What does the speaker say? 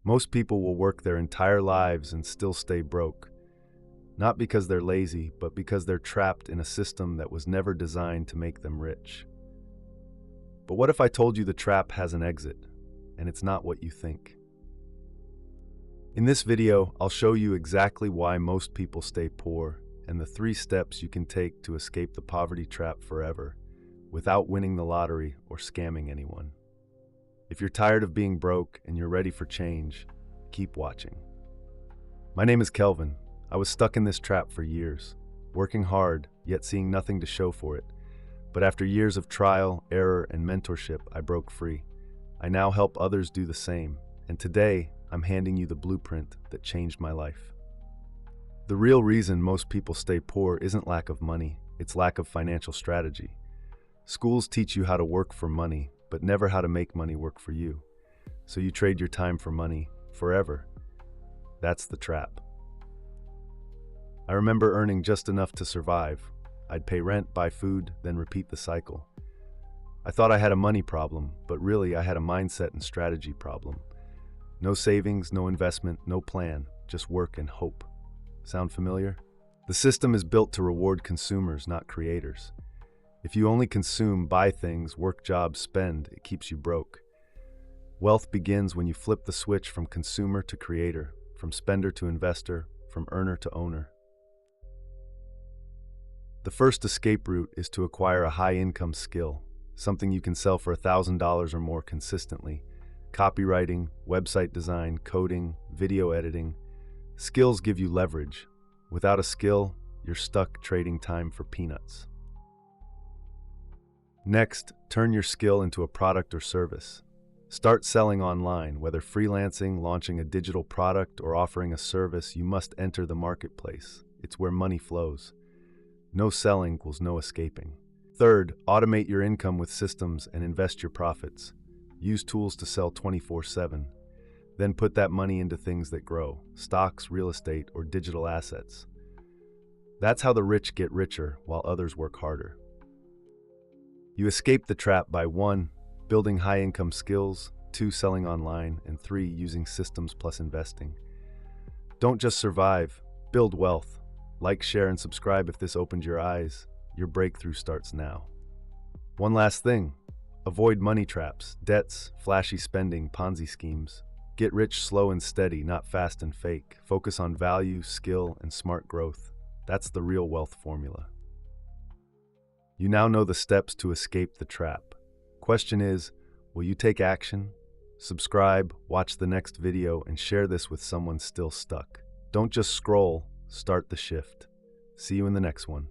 Most people will work their entire lives and still stay broke, not because they're lazy, but because they're trapped in a system that was never designed to make them rich. But what if I told you the trap has an exit, and it's not what you think? In this video, I'll show you exactly why most people stay poor and the 3 steps you can take to escape the poverty trap forever without winning the lottery or scamming anyone. If you're tired of being broke and you're ready for change, keep watching. My name is Kelvin. I was stuck in this trap for years, working hard, yet seeing nothing to show for it. But after years of trial, error, and mentorship, I broke free. I now help others do the same, and today, I'm handing you the blueprint that changed my life. The real reason most people stay poor isn't lack of money, it's lack of financial strategy. Schools teach you how to work for money, but never how to make money work for you. So you trade your time for money, forever. That's the trap. I remember earning just enough to survive. I'd pay rent, buy food, then repeat the cycle. I thought I had a money problem, but really I had a mindset and strategy problem. No savings, no investment, no plan, just work and hope. Sound familiar? The system is built to reward consumers, not creators. If you only consume, buy things, work jobs, spend, it keeps you broke. Wealth begins when you flip the switch from consumer to creator, from spender to investor, from earner to owner. The first escape route is to acquire a high-income skill, something you can sell for $1,000 or more consistently. Copywriting, website design, coding, video editing. Skills give you leverage. Without a skill, you're stuck trading time for peanuts. Next, turn your skill into a product or service. Start selling online, whether freelancing, launching a digital product, or offering a service. You must enter the marketplace. It's where money flows. No selling equals no escaping. Third, automate your income with systems and invest your profits. Use tools to sell 24/7. Then put that money into things that grow, stocks, real estate, or digital assets. That's how the rich get richer while others work harder. You escape the trap by 1. Building high-income skills, 2. Selling online, and 3. Using systems plus investing. Don't just survive, build wealth. Like, share, and subscribe if this opened your eyes. Your breakthrough starts now. One last thing. Avoid money traps, debts, flashy spending, Ponzi schemes. Get rich slow and steady, not fast and fake. Focus on value, skill, and smart growth. That's the real wealth formula. You now know the steps to escape the trap. Question is, will you take action? Subscribe, watch the next video, and share this with someone still stuck. Don't just scroll, start the shift. See you in the next one.